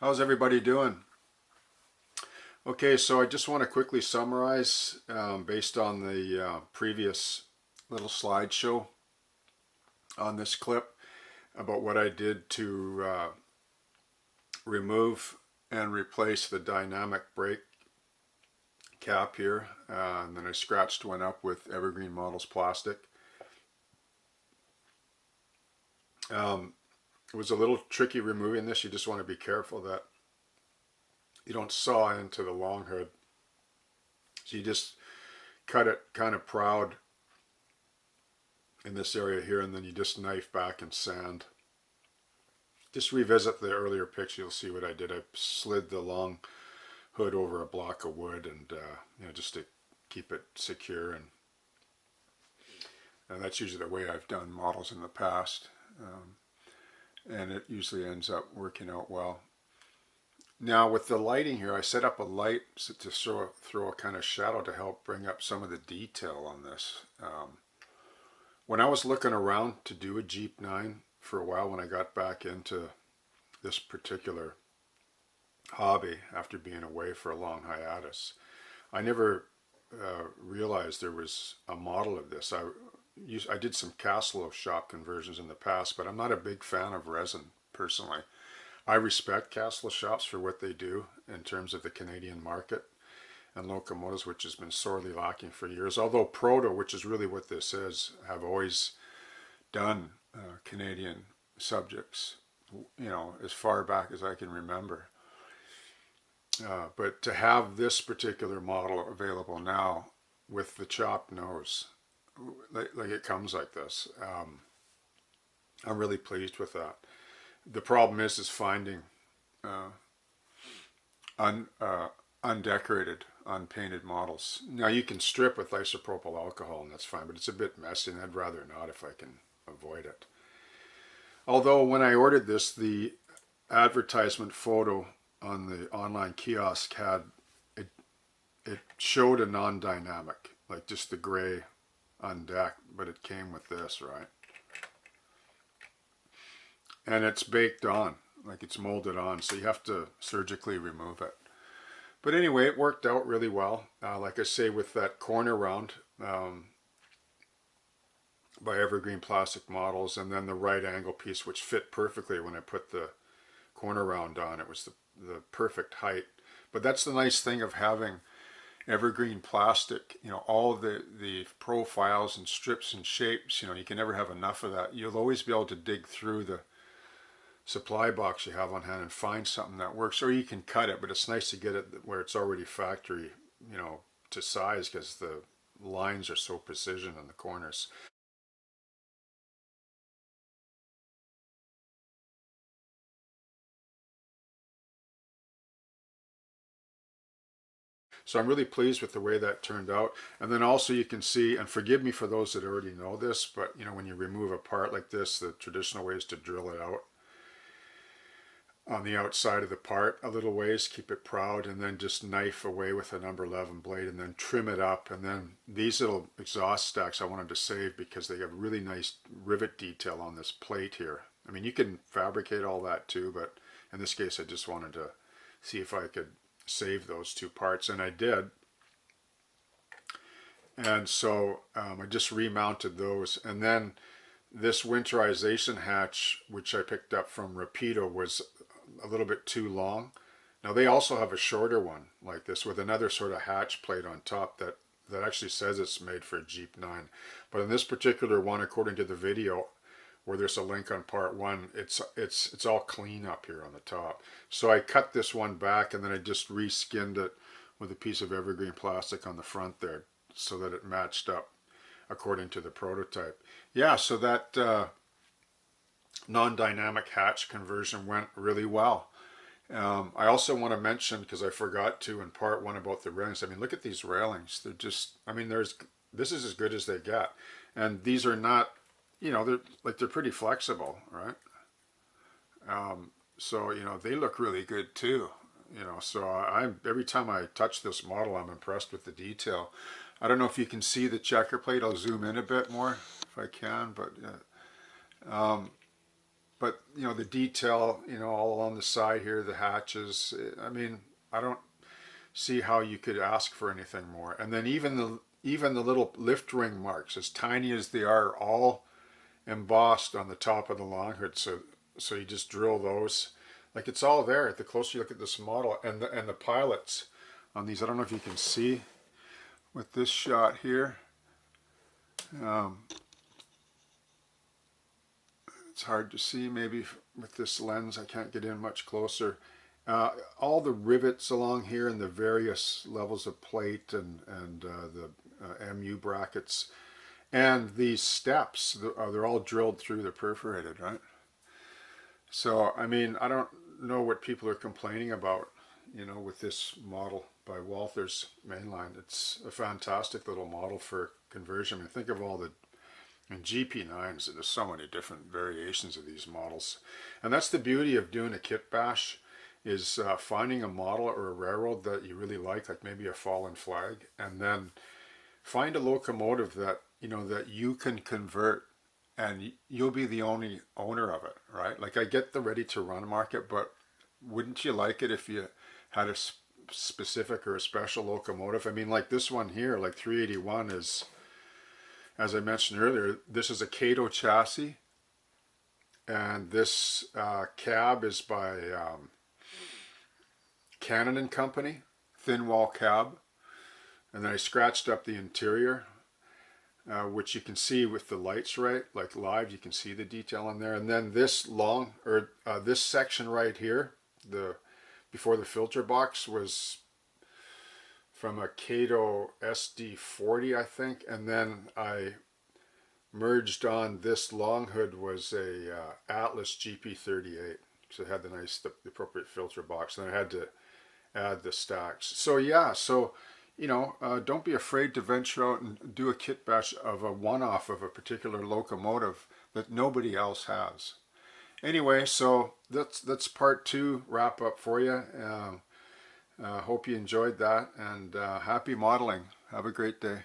How's everybody doing? Okay, so I just want to quickly summarize based on the previous little slideshow on this clip about what I did to remove and replace the dynamic brake cap here. And then I scratched one up with Evergreen Models plastic. It was a little tricky removing this. You just want to be careful that you don't saw into the long hood. So you just cut it kind of proud in this area here, and then you just knife back and sand. Just revisit the earlier picture, you'll see what I did. I slid the long hood over a block of wood, and just to keep it secure, and that's usually the way I've done models in the past, and it usually ends up working out well. Now with the lighting here, I set up a light to throw a kind of shadow to help bring up some of the detail on this. When I was looking around to do a GP9 for a while, when I got back into this particular hobby after being away for a long hiatus, I never realized there was a model of this. I did some Castle shop conversions in the past, but I'm not a big fan of resin personally. I respect Castle shops for what they do in terms of the Canadian market and locomotives, which has been sorely lacking for years. Although Proto, which is really what this is, have always done Canadian subjects, as far back as I can remember. But to have this particular model available now with the chopped nose, like it comes like this, I'm really pleased with that. The problem is finding undecorated, unpainted models. Now you can strip with isopropyl alcohol and that's fine, but it's a bit messy and I'd rather not if I can avoid it. Although when I ordered this, the advertisement photo on the online kiosk had, it showed a non-dynamic, like just the gray on deck, but it came with this, right? And it's baked on, like it's molded on, so you have to surgically remove it. But anyway, it worked out really well. Like I say, with that corner round by Evergreen Plastic Models, and then the right angle piece, which fit perfectly when I put the corner round on. It was the perfect height. But that's the nice thing of having Evergreen plastic. All the profiles and strips and shapes, you can never have enough of that. You'll always be able to dig through the supply box you have on hand and find something that works, or you can cut it, but it's nice to get it where it's already factory, to size, because the lines are so precision in the corners. So I'm really pleased with the way that turned out. And then also you can see, and forgive me for those that already know this, but when you remove a part like this, the traditional way is to drill it out on the outside of the part a little ways, keep it proud, and then just knife away with a number 11 blade and then trim it up. And then these little exhaust stacks I wanted to save because they have really nice rivet detail on this plate here. I mean, you can fabricate all that too, but in this case I just wanted to see if I could save those two parts, and I did. And so I just remounted those, and then this winterization hatch, which I picked up from Rapido, was a little bit too long. Now they also have a shorter one like this with another sort of hatch plate on top that actually says it's made for a GP9. But in this particular one, according to the video, where there's a link on part one, it's all clean up here on the top. So I cut this one back and then I just reskinned it with a piece of evergreen plastic on the front there so that it matched up according to the prototype. Yeah, so that non-dynamic hatch conversion went really well. I also want to mention, because I forgot to in part one about the railings, I mean, look at these railings. They're just, I mean, this is as good as they get. And these are not, they're pretty flexible, right? So they look really good too. So every time I touch this model, I'm impressed with the detail. I don't know if you can see the checker plate. I'll zoom in a bit more if I can, but but you know, the detail, you know, all along the side here, the hatches, I mean, I don't see how you could ask for anything more. And then even the little lift ring marks, as tiny as they are, all embossed on the top of the long hood. So you just drill those, like it's all there. The closer you look at this model, and the pilots on these, I don't know if you can see with this shot here. It's hard to see maybe with this lens. I can't get in much closer. All the rivets along here and the various levels of plate and the MU brackets and these steps, they're all drilled through, they're perforated, right? So, I mean, I don't know what people are complaining about, you know, with this model by Walther's Mainline. It's a fantastic little model for conversion. I mean, think of all the and GP9s, there's so many different variations of these models. And that's the beauty of doing a kit bash, is finding a model or a railroad that you really like maybe a fallen flag, and then find a locomotive that, you know, that you can convert and you'll be the only owner of it, right? Like, I get the ready to run market, but wouldn't you like it if you had a specific or a special locomotive? I mean, like this one here, like 381 is, as I mentioned earlier, this is a HO chassis, and this cab is by Cannon and Company, thin wall cab. And then I scratched up the interior, which you can see with the lights, right? Like live, you can see the detail in there. And then this this section right here, before the filter box, was from a Kato SD40, I think, and then I merged on this long hood was a Atlas GP38, so it had the appropriate filter box. Then I had to add the stacks. So yeah, so you know, don't be afraid to venture out and do a kit bash of a one-off of a particular locomotive that nobody else has. Anyway, so that's part 2 wrap up for you. Hope you enjoyed that, and happy modeling. Have a great day.